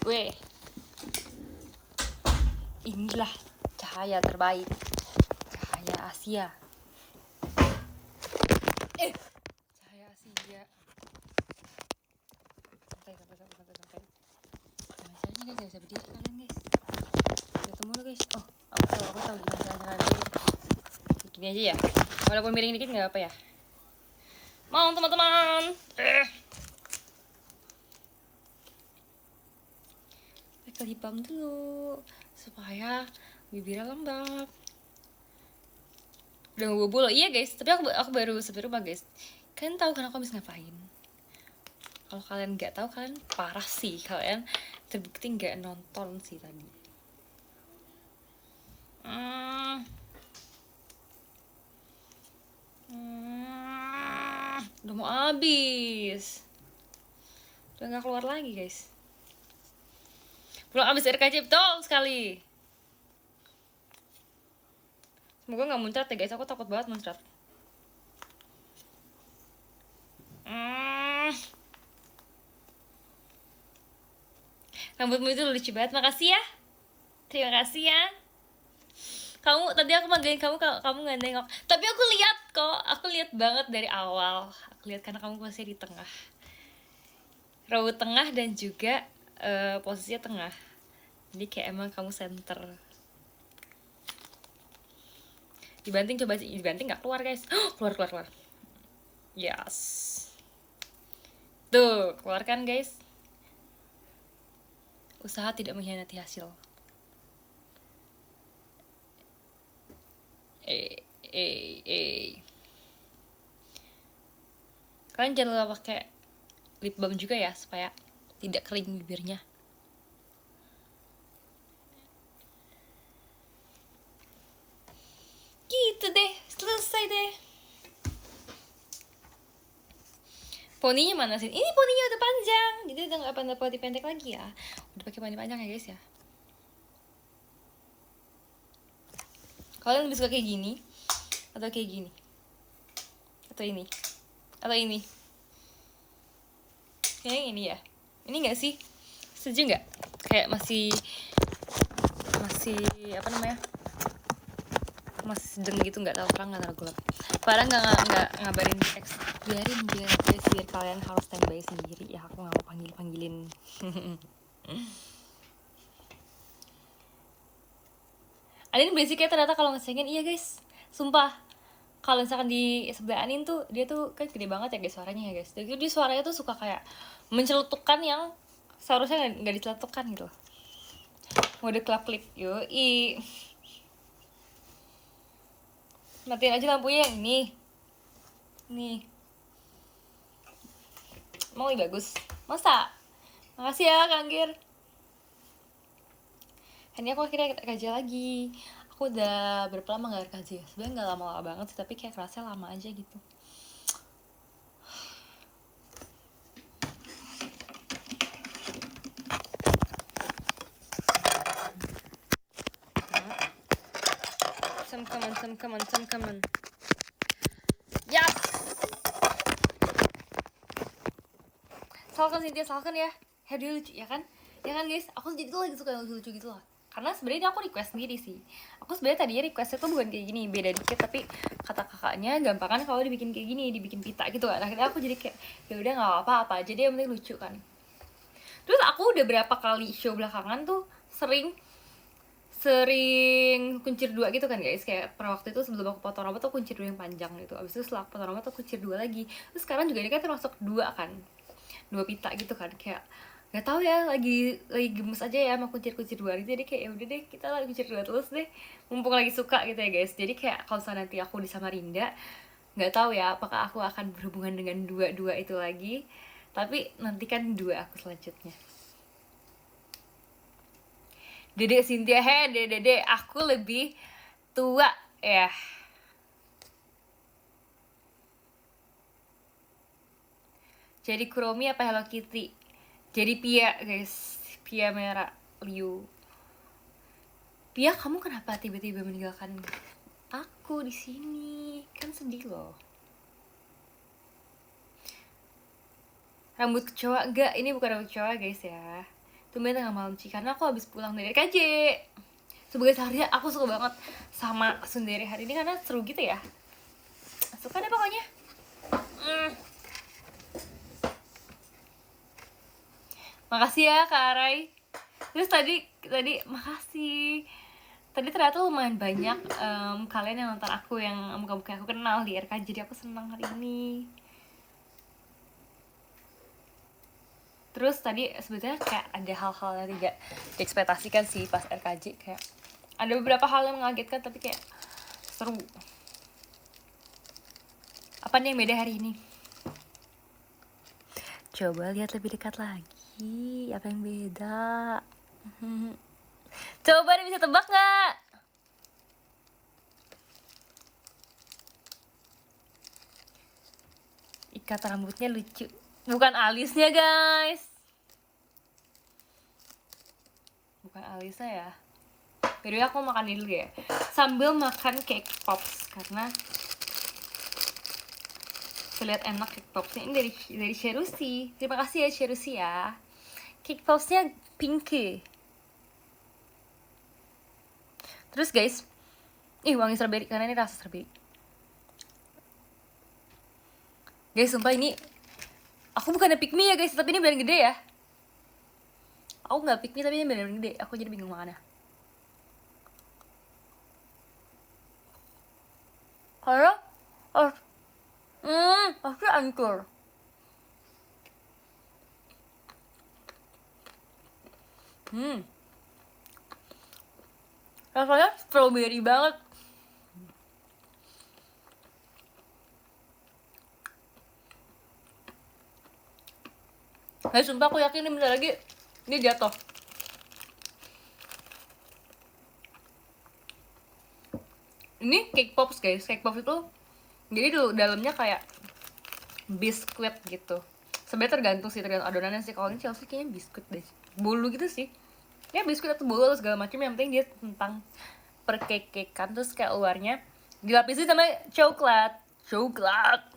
gue. Inilah cahaya terbaik, cahaya Asia. Cahaya Asia. Santai. Jangan guys, bisa berdiri kalian guys. Ketemu lo guys. Oh, aku tahu gimana caranya. Gini aja ya. Walaupun miring dikit nggak apa ya. Mau teman-teman. Pakai lip balm dulu supaya bibirnya lembab. Udah ngebobol loh. Iya guys, tapi aku baru rumah guys. Kalian tahu kan aku habis ngapain? Kalau kalian nggak tahu, kalian parah sih. Kalian terbukti nggak nonton sih tadi. Udah mau habis. Udah nggak keluar lagi guys. Belum habis RKC, betul sekali. Semoga nggak muncrat ya guys, aku takut banget muncrat. Rambutmu itu lucu banget, makasih ya. Terima kasih ya. Kamu tadi aku manggilin kamu nggak nengok. Tapi aku lihat kok, aku lihat banget dari awal. Aku lihat karena kamu posisi di tengah, row tengah dan juga posisinya tengah. Jadi kayak emang kamu center. Dibanting, coba sih dibanting nggak keluar guys. Keluar. Yes. Tuh, keluarkan guys. Usaha tidak mengkhianati hasil. Kalian jangan lupa pakai lip balm juga ya supaya tidak kering bibirnya. Gitu deh, selesai deh. Poninya mana sih? Ini poninya udah panjang, jadi udah nggak poni pendek lagi ya. Udah pakai poni panjang ya guys ya. Kalian lebih suka kayak gini atau kayak gini? Atau ini? Atau ini? Kayaknya ini ya. Ini nggak sih? Setuju nggak? Kayak masih apa namanya? Masih sedeng gitu, nggak tahu terang nggak tahu gelap. Padahal nggak ngabarin teks. Biarin biar kalian harus standby sendiri ya. Aku nggak mau panggilin. Anin basicnya ternyata kalau ngesengin, iya guys, sumpah. Kalau misalkan di sebelah Anin tuh, dia tuh kan gede banget ya guys suaranya ya guys. Jadi dia suaranya tuh suka kayak mencelutukan yang seharusnya nggak dicelutukan gitu. Mode klip yoi. Matiin aja lampunya yang ini. Nih. Mau lebih bagus. Masa? Makasih ya Kang Gir. Ini aku akhirnya kerja lagi. Aku udah berapa lama gak kerja? Sebenarnya nggak lama-lama banget sih, tapi kayak kerasa lama aja gitu. Some come on. Yes! Salkan ya. Dia lucu ya kan? Ya kan guys, aku jadi tuh lagi suka yang lucu-lucu gitu loh. Karena sebenarnya aku request sendiri sih. Aku sebenarnya tadinya requestnya tuh bukan kayak gini, beda dikit, tapi kata kakaknya gampangan kalau dibikin kayak gini, dibikin pita gitu kan. Akhirnya aku jadi kayak ya udah nggak apa-apa aja deh, yang penting lucu kan. Terus aku udah berapa kali show belakangan tuh sering kuncir 2 gitu kan guys. Kayak per waktu itu sebelum aku potong rambut tuh kuncir 2 yang panjang gitu. Abis itu setelah potong rambut tuh kuncir 2 lagi. Terus sekarang juga ini kan termasuk 2 kan, 2 pita gitu kan. Kayak nggak tahu ya, lagi gemes aja ya sama kuncir 2 gitu. Jadi kayak ya udah deh, kita lagi kuncir 2 terus deh, mumpung lagi suka gitu ya guys. Jadi kayak kalau misalnya nanti aku di Samarinda, nggak tahu ya apakah aku akan berhubungan dengan 2 itu lagi. Tapi nantikan 2 aku selanjutnya. Dede Cynthia, dede aku lebih tua ya. Jadi Kuromi apa Hello Kitty? Jadi Pia guys, Pia merah Liu. Pia, kamu kenapa tiba-tiba meninggalkan aku di sini? Kan sedih loh. Rambut kecoa? Enggak, ini bukan rambut kecoa guys ya. tumben tengah malam Ci, karena aku habis pulang dari RKJ. Sebagai sehari aku suka banget sama Sundere hari ini karena seru gitu ya. Suka deh pokoknya. Makasih ya Kak Arai. Terus tadi makasih. Tadi ternyata lumayan banyak kalian yang nonton aku yang muka-muka aku kenal di RK, jadi aku senang hari ini. Terus tadi sebetulnya kayak ada hal-hal yang tidak diekspektasikan sih pas RKJ, kayak ada beberapa hal yang mengagetkan tapi kayak seru. Apa nih yang beda hari ini? Coba lihat lebih dekat lagi, apa yang beda? Coba deh, bisa tebak nggak? Ikat rambutnya lucu. Bukan alisnya guys. Bukan alisnya ya. Jadi aku makan dulu ya. Sambil makan cake pops karena terlihat enak cake popsnya. Ini dari Cherusi. Terima kasih ya Cherusi ya. Cake popsnya pinky. Terus guys, wangi strawberry karena ini rasa strawberry. Guys, sumpah ini aku bukannya pick me ya guys, tapi ini beneran gede ya. Aku nggak pick me tapi ini beneran gede. Aku jadi bingung makannya. Karena pasti hancur. Rasanya strawberry banget. Guys, sumpah aku yakin ini bentar lagi ini jatuh. Ini cake pops guys. Cake pops itu jadi dulu dalamnya kayak biskuit gitu. Sebenarnya tergantung adonannya sih. Kalau ini Chelsea kayaknya biskuit deh, bolu gitu sih ya, biskuit atau bolu atau segala macam. Yang penting dia tentang percake-cakean. Terus kayak luarnya dilapisi sama coklat chocolate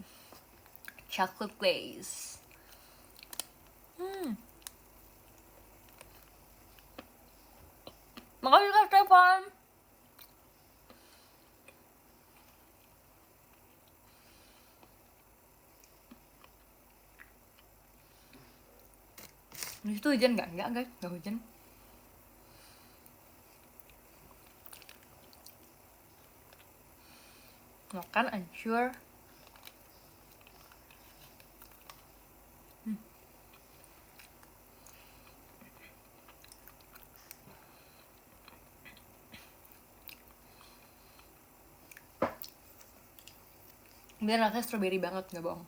glaze. Makasih Kak Stefan. Di situ hujan nggak guys, nggak hujan. Makan hancur. Biar rasanya strawberry banget, nggak bohong.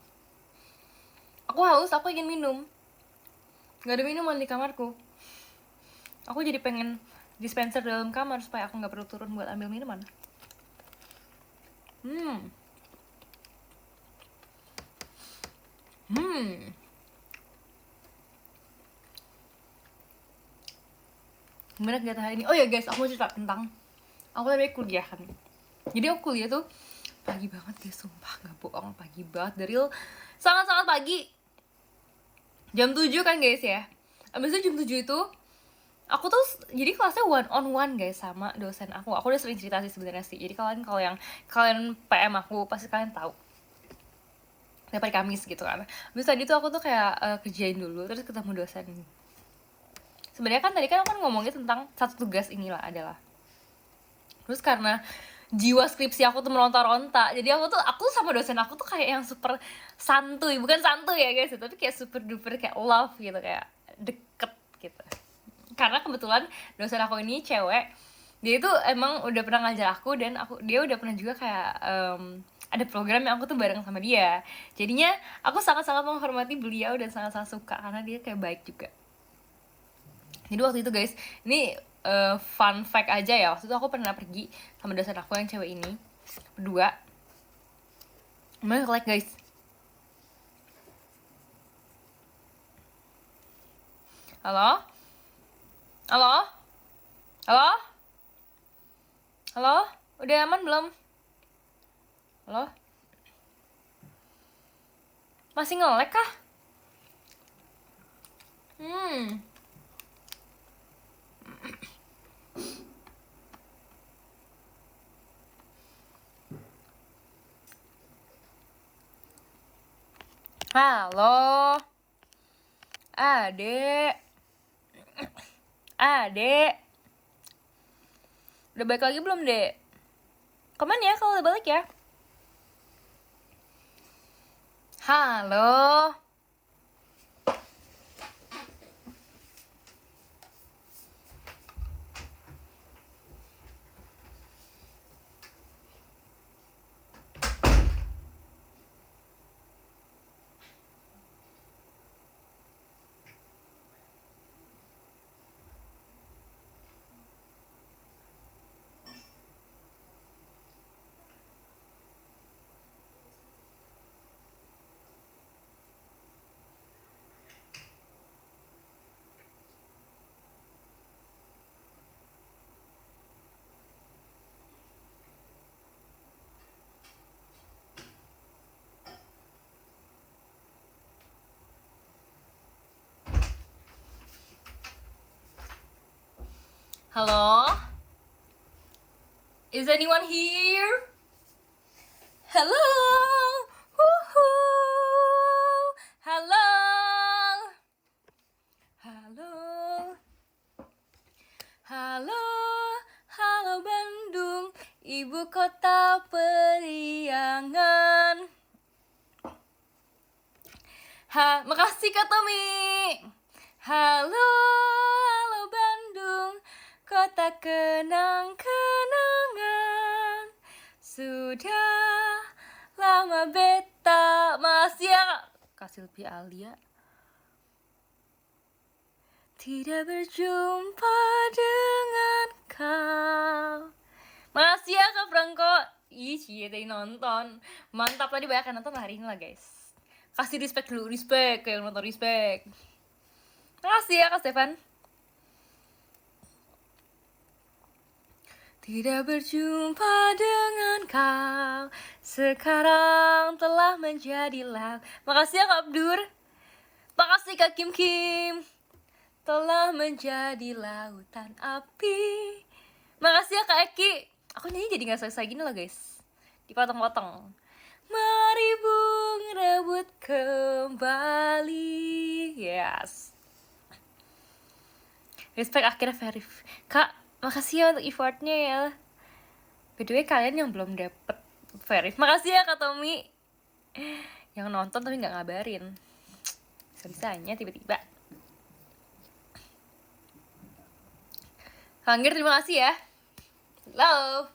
Aku haus, aku ingin minum. Nggak ada minuman di kamarku. Aku jadi pengen dispenser dalam kamar supaya aku nggak perlu turun buat ambil minuman. Gimana kegiatan hari ini? Oh ya guys, aku mau cerita tentang aku tadi kuliah kan. Jadi aku kuliah tuh pagi banget guys, sumpah nggak bohong, pagi banget, dari sangat-sangat pagi. Jam 7 kan guys ya. Abis itu jam 7 itu aku tuh jadi kelasnya one on one guys sama dosen aku. Aku udah sering cerita sih sebenarnya sih. Jadi kalau yang kalian PM aku pasti kalian tahu. Tiap hari Kamis gitu kan. Abis tadi tuh aku tuh kayak kerjain dulu terus ketemu dosen. Sebenarnya kan tadi kan aku ngomongnya tentang satu tugas inilah adalah. Terus karena jiwa skripsi aku tuh meronta-ronta, jadi aku sama dosen aku tuh kayak yang super santuy, bukan santuy ya guys, tapi kayak super duper kayak love gitu, kayak deket gitu. Karena kebetulan dosen aku ini cewek, dia itu emang udah pernah ngajar aku dan dia udah pernah juga kayak ada program yang aku tuh bareng sama dia. Jadinya aku sangat-sangat menghormati beliau dan sangat-sangat suka karena dia kayak baik juga. Jadi waktu itu guys, ini fun fact aja ya, waktu itu aku pernah pergi sama dosen aku yang cewek ini berdua. Mana like guys? Halo? Halo? Halo? Halo? Udah aman belum? Halo? Masih nge-lag kah? Halo, adek, adek, udah balik lagi belum dek? Komen ya kalau udah balik ya. Halo. Halo? Is anyone here? Hello? Woohoo! Halo? Halo? Halo? Halo Bandung, ibu kota periangan. Makasih Kak Tommy. Halo, halo Bandung, kota kenang-kenangan. Sudah lama beta masih ya kasih lebih Alia. Tidak berjumpa dengan kau. Makasih ya Kak Franco. Ih, cie tadi nonton. Mantap, tadi banyak yang nonton hari ini lah guys. Kasih respect dulu, respect kayak nonton respect. Makasih ya Kak Stefan. Tidak berjumpa dengan kau, sekarang telah menjadi laut. Makasih ya Kak Abdur. Makasih Kak Kim Kim. Telah menjadi lautan api. Makasih ya Kak Eki. Aku nyanyi jadi gak selesai gini loh guys. Dipotong-potong. Mari bung rebut kembali. Yes. Respect akhirnya Verif. Kak, makasih ya untuk effortnya ya. By the way, kalian yang belum dapet Verif, makasih ya Kak Tommy. Yang nonton tapi gak ngabarin. Bisa-bisanya tiba-tiba. Kangir, terima kasih ya. Love.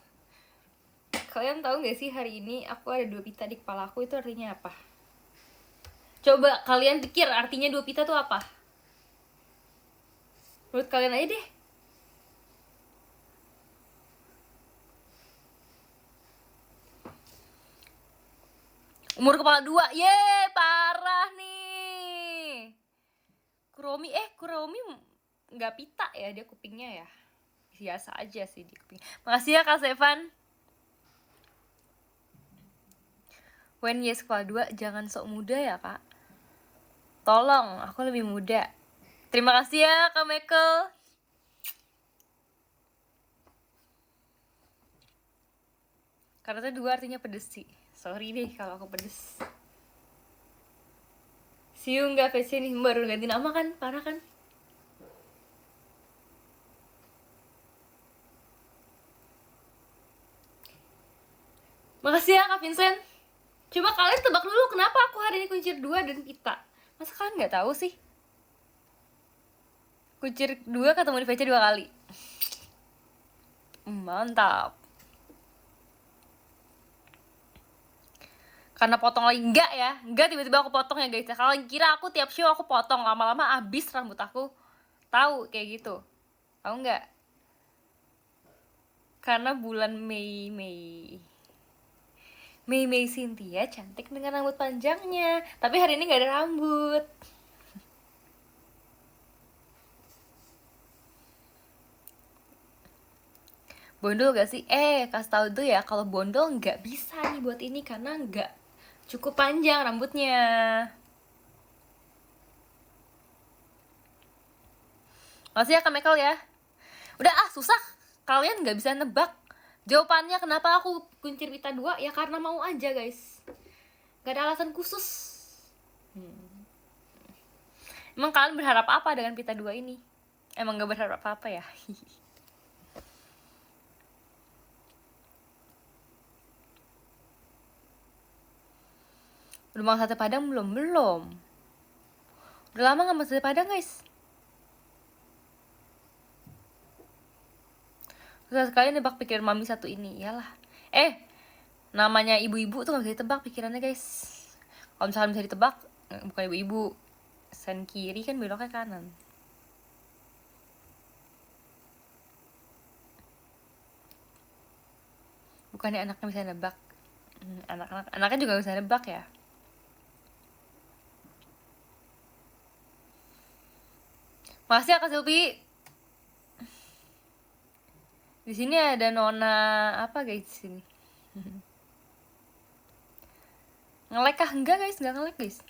Kalian tahu gak sih hari ini aku ada 2 pita di kepala aku, itu artinya apa? Coba kalian pikir artinya 2 pita tuh apa? Menurut kalian aja deh. Umur kepala 2, yeay parah nih. Kuromi nggak pita ya, dia kupingnya ya. Biasa aja sih di kuping. Makasih ya Kak Sevan. When yes kepala 2, jangan sok muda ya Kak. Tolong, aku lebih muda. Terima kasih ya Kak Michael. Karena itu 2 artinya pedes sih. Sorry deh kalau aku pedes. Siu nggak fashion nih, baru ganti nama kan, parah kan? Makasih ya Kak Vincent. Coba kalian tebak dulu kenapa aku hari ini kuncir 2 dan pita. Masa kalian nggak tahu sih? Kuncir 2 ketemu di VC 2 kali. Mantap. Karena potong lagi, enggak ya. Enggak tiba-tiba aku potong ya guys. Kalau kira aku tiap show aku potong, lama-lama abis rambut aku. Tahu kayak gitu. Tahu nggak? Karena bulan Mei Cynthia cantik dengan rambut panjangnya. Tapi hari ini nggak ada rambut. Bondol gak sih? Kasih tau tuh ya, kalau bondol nggak bisa nih buat ini karena nggak cukup panjang rambutnya. Makasih ya Kak Michael ya. Udah susah. Kalian nggak bisa nebak jawabannya kenapa aku kuncir pita 2, ya karena mau aja guys. Gak ada alasan khusus. Emang kalian berharap apa dengan pita 2 ini? Emang gak berharap apa-apa ya? Udah makan sate padang belum? Belum. Udah lama gak makan sate padang guys. Susah sekali nebak pikiran mami satu ini. Iyalah. Namanya ibu-ibu tuh gak bisa ditebak pikirannya guys. Kalau misalkan bisa ditebak, bukan ibu-ibu, sen kiri kan beloknya kanan. Bukannya anaknya bisa nebak. Anaknya juga bisa nebak ya. Makasih ya Kak Silpi. Di sini ada Nona apa guys di sini? Ngelek kah? Enggak guys, enggak ngelek guys.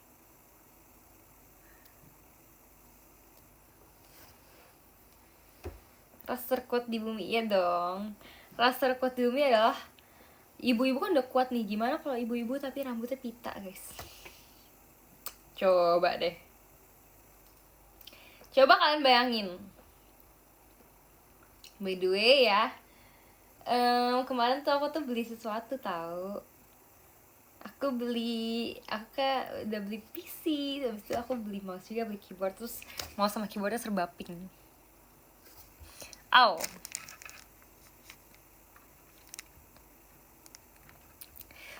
Ras terkuat di bumi, iya dong. Ras terkuat di bumi adalah ibu-ibu kan udah kuat nih. Gimana kalau ibu-ibu tapi rambutnya pita guys? Coba deh. Coba kalian bayangin. By the way ya, kemarin tuh aku tuh beli sesuatu tahu. Aku udah beli PC, habis itu aku beli mouse juga, beli keyboard, terus mouse sama keyboardnya serba pink.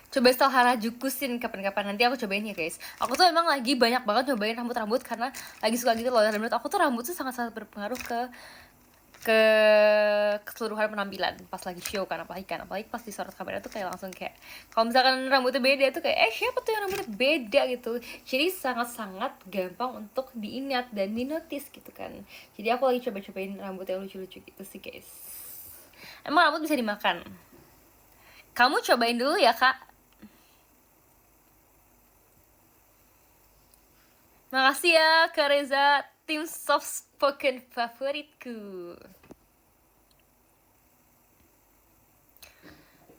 Coba install Harajuku-shin kapan-kapan, nanti aku cobain ya guys. Aku tuh emang lagi banyak banget nyobain rambut-rambut karena lagi suka gitu loh. Dan menurut aku tuh rambut tuh sangat-sangat berpengaruh ke keseluruhan penampilan pas lagi show kan, apalagi pas disorot kamera tuh kayak langsung kayak kalau misalkan rambutnya beda tuh kayak siapa tuh yang rambutnya beda gitu. Jadi sangat-sangat gampang untuk diingat dan dinotis gitu kan. Jadi aku lagi coba-cobain rambut yang lucu-lucu gitu sih guys. Emang rambut bisa dimakan? Kamu cobain dulu ya kak. Makasih ya Kak Reza, tim soft spoken favoritku.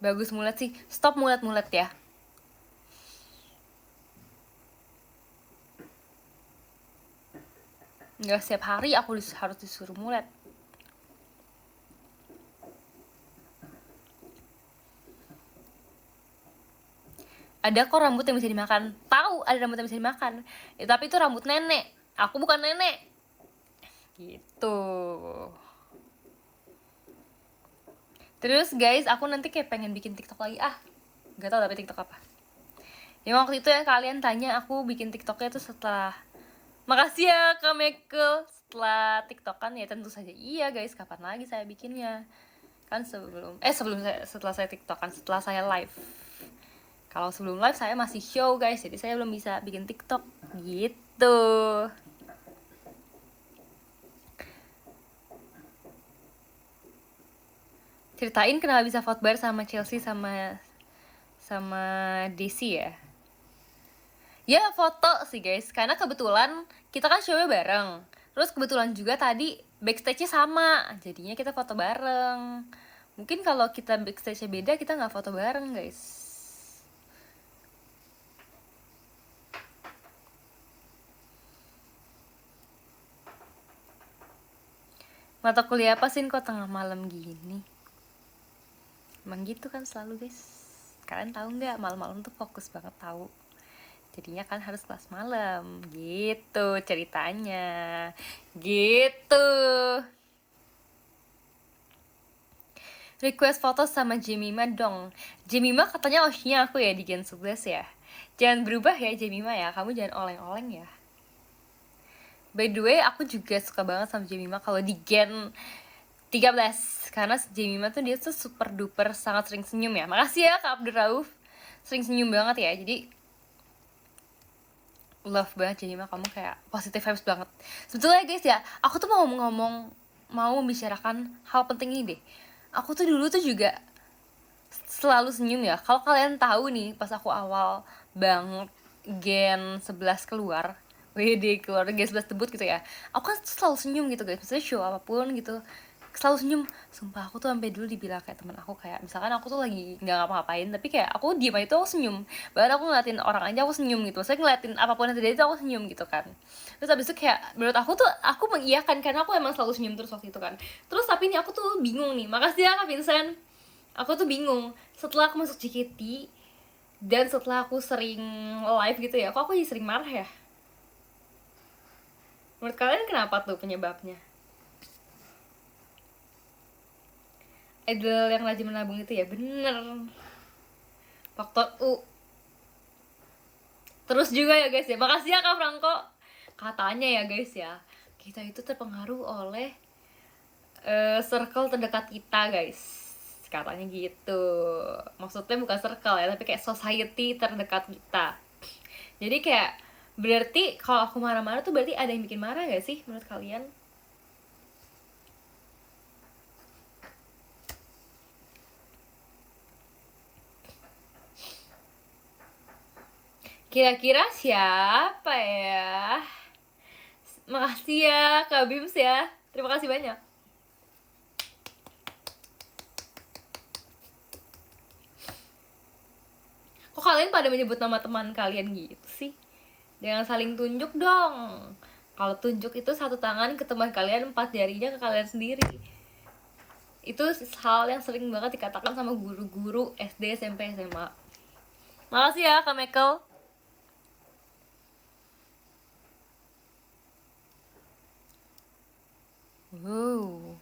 Bagus mulet sih, stop mulet-mulet ya. Nggak setiap hari aku harus disuruh mulet. Ada kok rambut yang bisa dimakan. Tahu ada rambut yang bisa dimakan. Ya, tapi itu rambut nenek. Aku bukan nenek. Gitu. Terus guys, aku nanti kayak pengen bikin TikTok lagi. Gak tau tapi TikTok apa. Yang waktu itu yang kalian tanya aku bikin TikToknya tuh setelah. Makasih ya Kak Michael. Setelah TikTok kan ya tentu saja iya guys. Kapan lagi saya bikinnya? Kan setelah saya TikTok kan, setelah saya live. Kalau sebelum live saya masih show guys, jadi saya belum bisa bikin TikTok gitu. Ceritain kenapa bisa vote bar sama Chelsea sama Desi ya. Ya foto sih guys, karena kebetulan kita kan shownya bareng. Terus kebetulan juga tadi backstage-nya sama, jadinya kita foto bareng. Mungkin kalau kita backstage-nya beda, kita nggak foto bareng guys. Mata kuliah apa sih kok tengah malam gini? Emang gitu kan selalu guys. Kalian tahu nggak, malam-malam tuh fokus banget tahu. Jadinya kan harus kelas malam. Gitu ceritanya. Gitu. Request foto sama Jemima dong. Jemima katanya osnya aku ya di Gen 11 ya. Jangan berubah ya Jemima ya. Kamu jangan oleng-oleng ya. By the way, aku juga suka banget sama Jemima kalau di Gen 13. Karena Jemima tuh dia tuh super duper sangat sering senyum ya. Makasih ya Kak Abdur Rauf. Sering senyum banget ya. Jadi love banget Jemima, kamu kayak positive vibes banget. Sebetulnya guys ya, aku tuh mau membicarakan hal penting ini deh. Aku tuh dulu tuh juga selalu senyum ya. Kalau kalian tahu nih, pas aku awal banget Gen 11 keluar, WD keluar Gen 11 debut gitu ya, aku kan selalu senyum gitu guys. Maksudnya show apapun gitu, selalu senyum. Sumpah aku tuh sampai dulu dibilang kayak teman aku, kayak misalkan aku tuh lagi nggak ngapa-ngapain tapi kayak aku diem aja tuh aku senyum, bahkan aku ngeliatin orang aja aku senyum gitu, maksudnya ngeliatin apapun yang terjadi tuh aku senyum gitu kan. Terus abis itu kayak menurut aku tuh aku mengiyakan karena aku emang selalu senyum terus waktu itu kan. Terus tapi ini aku tuh bingung nih, makasih ya Kak Vincent, aku tuh bingung setelah aku masuk JKT dan setelah aku sering live gitu ya, kok aku jadi sering marah ya? Menurut kalian kenapa tuh penyebabnya? Idol yang rajin menabung itu ya bener, faktor U. Terus juga ya guys ya, makasih ya Kak Franco. Katanya ya guys ya, kita itu terpengaruh oleh circle terdekat kita guys, katanya gitu. Maksudnya bukan circle ya, tapi kayak society terdekat kita. Jadi kayak berarti kalau aku marah-marah tuh berarti ada yang bikin marah gak sih menurut kalian? Kira-kira siapa ya? Makasih ya Kak Bims ya, terima kasih banyak. Kok kalian pada menyebut nama teman kalian gitu sih? Jangan saling tunjuk dong. Kalau tunjuk itu satu tangan ke teman kalian, 4 jarinya ke kalian sendiri. Itu hal yang sering banget dikatakan sama guru-guru SD, SMP, SMA. Makasih ya Kak Michael. Wow.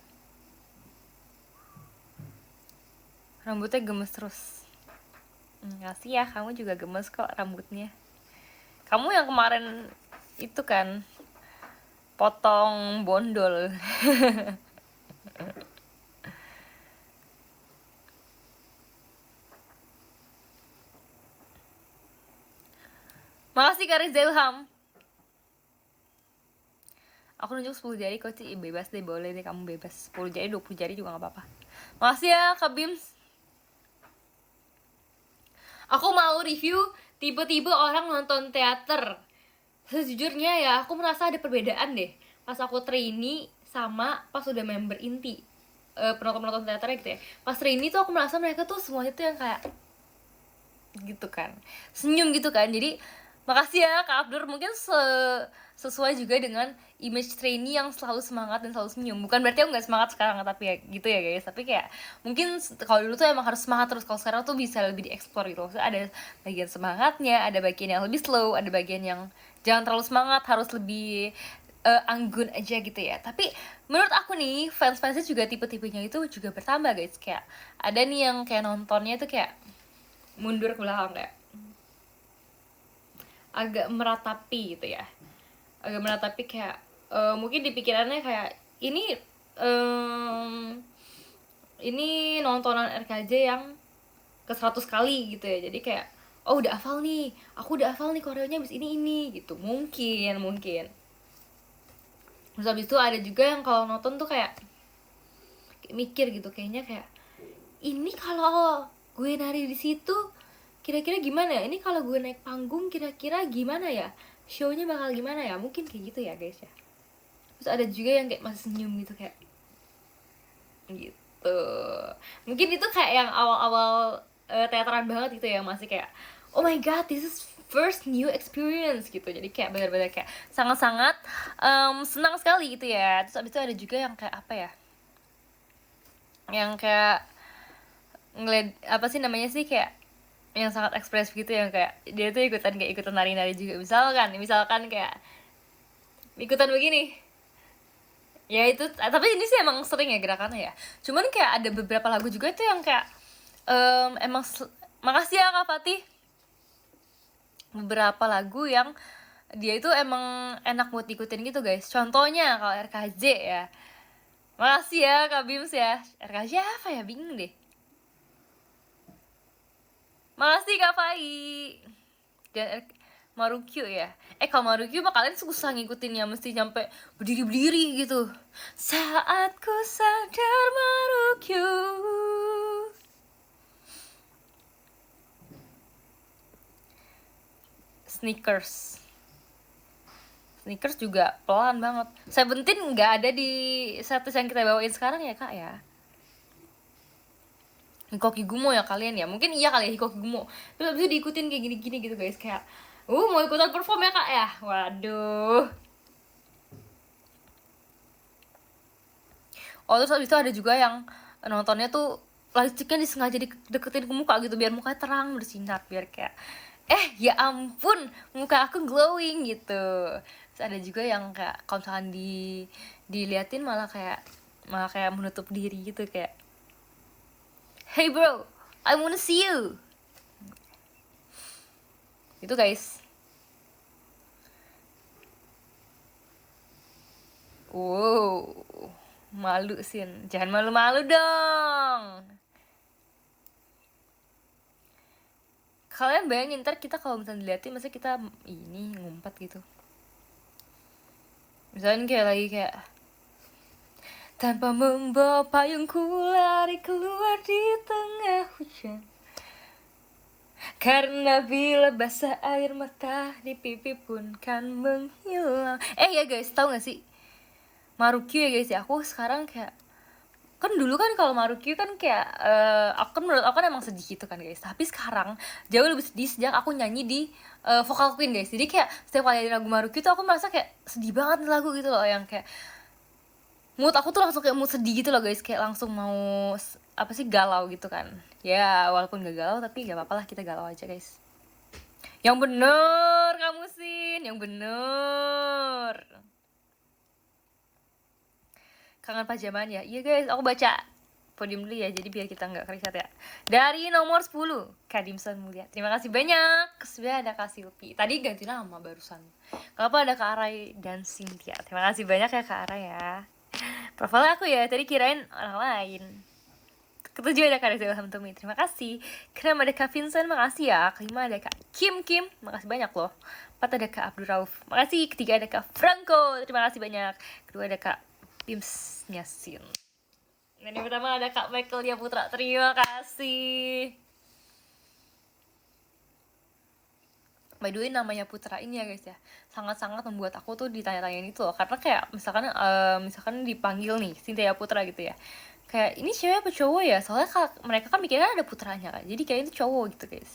Rambutnya gemes terus. Makasih ya, kamu juga gemes kok rambutnya. Kamu yang kemarin itu kan potong bondol. Makasih Kak Riza Ilham. Aku nunjuk 10 jari kok Ci, bebas deh, boleh deh kamu bebas. 10 jari, 20 jari juga gak apa-apa. Makasih ya Kak Bims. Aku mau review tipe-tipe orang nonton teater. Sejujurnya ya, aku merasa ada perbedaan deh pas aku trainee sama pas udah member inti, penonton-penonton teaternya gitu ya. Pas trainee tuh aku merasa mereka tuh semuanya tuh yang kayak gitu kan, senyum gitu kan. Jadi makasih ya Kak Abdur, mungkin sesuai juga dengan image trainee yang selalu semangat dan selalu senyum. Bukan berarti aku nggak semangat sekarang, tapi ya gitu ya guys. Tapi kayak mungkin kalau dulu tuh emang harus semangat terus, kalau sekarang tuh bisa lebih dieksplor gitu. Maksudnya ada bagian semangatnya, ada bagian yang lebih slow, ada bagian yang jangan terlalu semangat, harus lebih anggun aja gitu ya. Tapi menurut aku nih, fans-fansnya juga tipe-tipenya itu juga bertambah guys. Kayak ada nih yang kayak nontonnya tuh kayak mundur ke belakang, kayak agak meratapi gitu ya, agak meratapi kayak mungkin di pikirannya kayak ini nontonan RKJ yang ke 100 kali gitu ya, jadi kayak oh udah hafal nih, aku udah hafal nih koreonya abis ini gitu, mungkin. Terus abis itu ada juga yang kalau nonton tuh kayak mikir gitu, kayaknya kayak ini kalau gue nari di situ kira-kira gimana ya, ini kalau gue naik panggung kira-kira gimana ya, show-nya bakal gimana ya, mungkin kayak gitu ya guys ya. Terus ada juga yang kayak masih senyum gitu kayak gitu. Mungkin itu kayak yang awal-awal teateran banget gitu ya, masih kayak oh my god this is first new experience gitu, jadi kayak benar-benar kayak sangat-sangat senang sekali gitu ya. Terus abis itu ada juga yang kayak apa ya, yang kayak ngeliat apa sih namanya sih, kayak yang sangat ekspresif gitu, yang kayak dia tuh ikutan nari-nari juga, misalkan kayak ikutan begini ya. Itu tapi ini sih emang sering ya gerakannya ya, cuman kayak ada beberapa lagu juga itu yang kayak emang makasih ya Kak Fatih, beberapa lagu yang dia itu emang enak buat ikutin gitu guys. Contohnya kalau RKJ ya, makasih ya Kak Bims ya. RKJ apa ya, bingung deh. Makasih Kak Fai. Dan Marukyu ya. Kalau Marukyu mah kalian susah ngikutinnya, mesti sampai berdiri-berdiri gitu. Saat ku sadar Marukyu. Sneakers Sneakers juga pelan banget. Seventeen nggak ada di setlist yang kita bawain sekarang ya kak ya. Hikoki Gumo ya kalian ya, mungkin iya kali ya Hikoki Gumo. Terus abis itu diikutin kayak gini-gini gitu guys, kayak mau ikutan perform ya kak ya. Waduh. Oh terus abis itu ada juga yang nontonnya tuh listriknya disengaja deketin ke muka gitu biar mukanya terang bersinar, biar kayak ya ampun muka aku glowing gitu. Terus ada juga yang kayak kalau misalkan diliatin malah kayak menutup diri gitu, kayak hey bro, I wanna see you. Itu guys. Wow, malu Sin, jangan malu-malu dong. Kalian bayangin ntar kita kalau misalnya diliatin, masa kita ini ngumpet gitu. Misalnya kayak tanpa membawa payungku lari keluar di tengah hujan, karena bila basah air mata di pipi pun kan menghilang. Ya guys, tahu gak sih Marukyu ya guys ya, aku sekarang kayak kan dulu kan kalau Marukyu kan kayak menurut aku kan emang sedih gitu kan guys, tapi sekarang jauh lebih sedih sejak aku nyanyi di Vocal Queen guys. Jadi kayak setiap kali ada lagu Marukyu tuh aku merasa kayak sedih banget nih lagu gitu loh, yang kayak mood aku tuh langsung kayak mood sedih gitu loh guys, kayak langsung mau apa sih, galau gitu kan ya. Walaupun gak galau tapi gak apa-apa lah, kita galau aja guys. Yang bener kamu Sin, yang bener. Kangen pajaman ya? Iya guys, aku baca podium dulu ya, jadi biar kita nggak kerisat ya. Dari nomor 10, Kadimson Mulia. Terima kasih banyak. Sudah ada Kak Silpi. Tadi ganti nama barusan. Kenapa ada Kak Arai dan Cynthia? Terima kasih banyak ya Kak Arai ya. Profil aku ya, tadi kirain orang lain. Ketujuh ada Kak Reza Ilham Tumi, terima kasih. Keenam ada Kak Vincent, makasih ya. Kelima ada Kak Kim, makasih banyak loh. 4 ada Kak Abdul Rauf, makasih. Ketiga ada Kak Franco, terima kasih banyak. Kedua ada Kak Pims Nyasin. Dan yang pertama ada Kak Michael Dia Putra, terima kasih. By the way, namanya Putra ini ya guys ya, sangat-sangat membuat aku tuh ditanya-tanyain itu loh. Karena kayak misalkan dipanggil nih Cynthia Putra gitu ya, kayak ini cewek apa cowok ya, soalnya mereka kan mikirnya ada putranya kan, jadi kayak itu cowok gitu guys.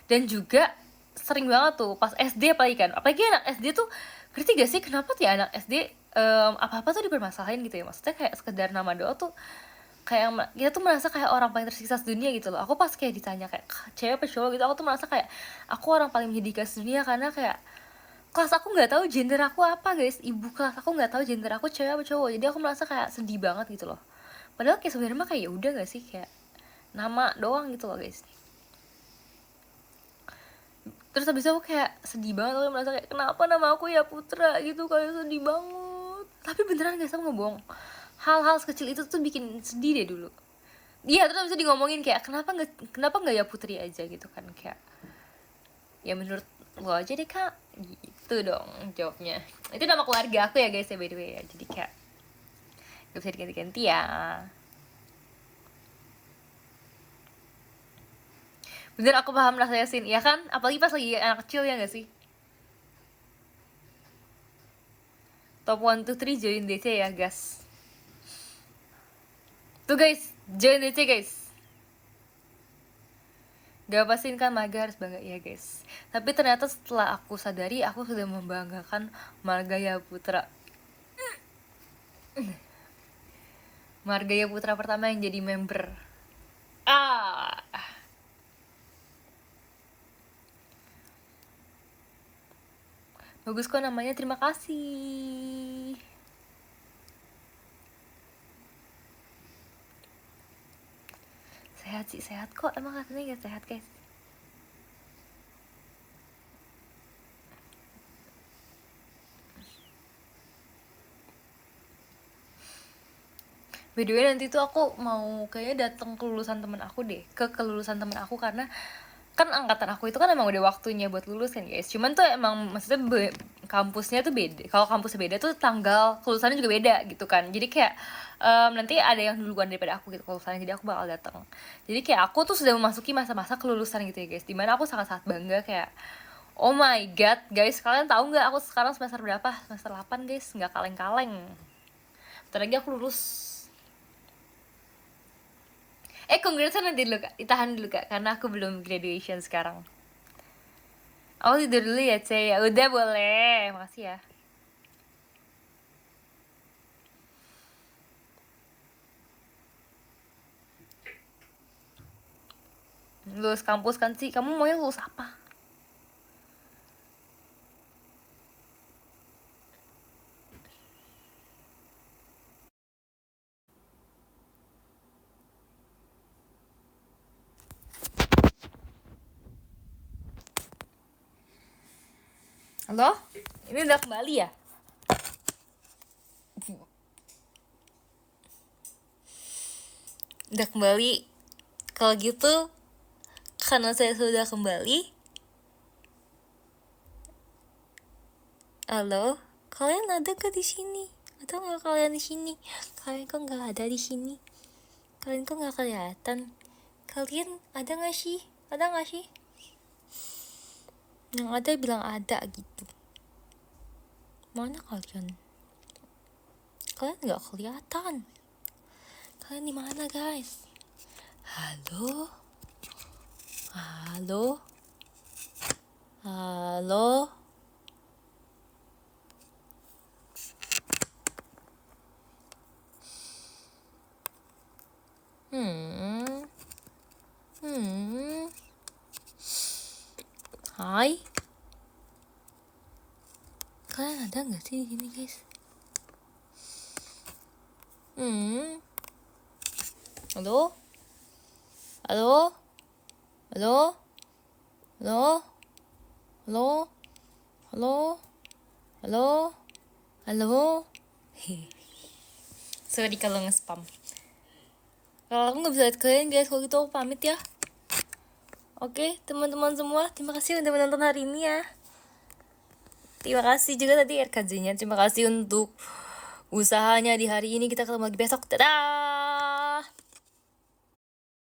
Dan juga sering banget tuh pas SD apalagi anak SD tuh, ngerti gak sih kenapa tuh ya anak SD apa-apa tuh dipermasalahin gitu ya. Maksudnya kayak sekedar nama doa tuh kayak kita tuh merasa kayak orang paling tersiksa sedunia gitu loh. Aku pas kayak ditanya kayak cewek apa cowok gitu, aku tuh merasa kayak aku orang paling menyedihkan sedunia, karena kayak kelas aku nggak tahu gender aku apa guys, ibu kelas aku nggak tahu gender aku cewek apa cowok, jadi aku merasa kayak sedih banget gitu loh. Padahal kayak sebenarnya mah kayak ya udah gak sih, kayak nama doang gitu loh guys. Terus habis itu aku kayak sedih banget, aku merasa kayak kenapa nama aku ya Putra gitu, kayak sedih banget. Tapi beneran guys, aku nggak bohong, hal-hal sekecil itu tuh bikin sedih deh dulu. Iya, terus bisa ngomongin kayak kenapa nggak ya Putri aja gitu kan, kayak ya menurut lo aja deh kak gitu dong jawabnya. Itu nama keluarga aku ya guys ya, by the way ya, jadi kayak gak bisa diganti-ganti ya. Bener, aku paham rasanya Sin, ya kan, apalagi pas lagi anak kecil ya gak sih. Top 1, 2, 3 join DC ya guys. Tuh guys, join DC guys. Gak pasin kan Marga harus bangga ya guys. Tapi ternyata setelah aku sadari, aku sudah membanggakan Margaya Putra. Margaya Putra pertama yang jadi member. Bagus kok namanya, terima kasih. Sehat sih, sehat kok, emang katanya gak sehat guys. By the way, nanti tuh aku mau kayaknya datang ke kelulusan temen aku karena kan angkatan aku itu kan emang udah waktunya buat lulus kan guys. Cuman tuh emang maksudnya kampusnya tuh beda. Kalau kampusnya beda tuh tanggal kelulusannya juga beda gitu kan. Jadi kayak nanti ada yang duluan daripada aku gitu kelulusannya, jadi aku bakal datang. Jadi kayak aku tuh sudah memasuki masa-masa kelulusan gitu ya guys, dimana aku sangat-sangat bangga kayak Oh my god, guys, kalian tahu nggak aku sekarang semester berapa? Semester 8, guys, nggak kaleng-kaleng. Bentar lagi aku lulus. Congrats nanti dulu kak, ditahan dulu kak, karena aku belum graduation sekarang. Aku tidur dulu ya, Ce. Ya udah boleh, makasih ya. Lulus kampus kan sih, kamu maunya lulus apa? Halo? Ini udah kembali ya? Udah kembali. Kalau gitu, karena saya sudah kembali. Halo? Kalian ada gak di sini? Atau nggak kalian di sini? Kalian kok nggak ada di sini? Kalian kok nggak kelihatan? Kalian ada nggak sih? Ada nggak sih? Yang ada bilang ada gitu. Mana kalian? Kalian nggak kelihatan. Kalian di mana guys? Halo? Halo? Halo? Hai? Kalian ada nggak sih di sini guys? Halo? Halo? Halo? Halo? Halo? Halo? Halo? Halo? Sorry kalau nge-spam. Kalau aku nggak bisa lihat kalian guys, kalau gitu aku pamit ya. Oke, teman-teman semua, terima kasih udah menonton hari ini ya. Terima kasih juga tadi RKJ-nya. Terima kasih untuk usahanya di hari ini. Kita ketemu lagi besok. Dadah!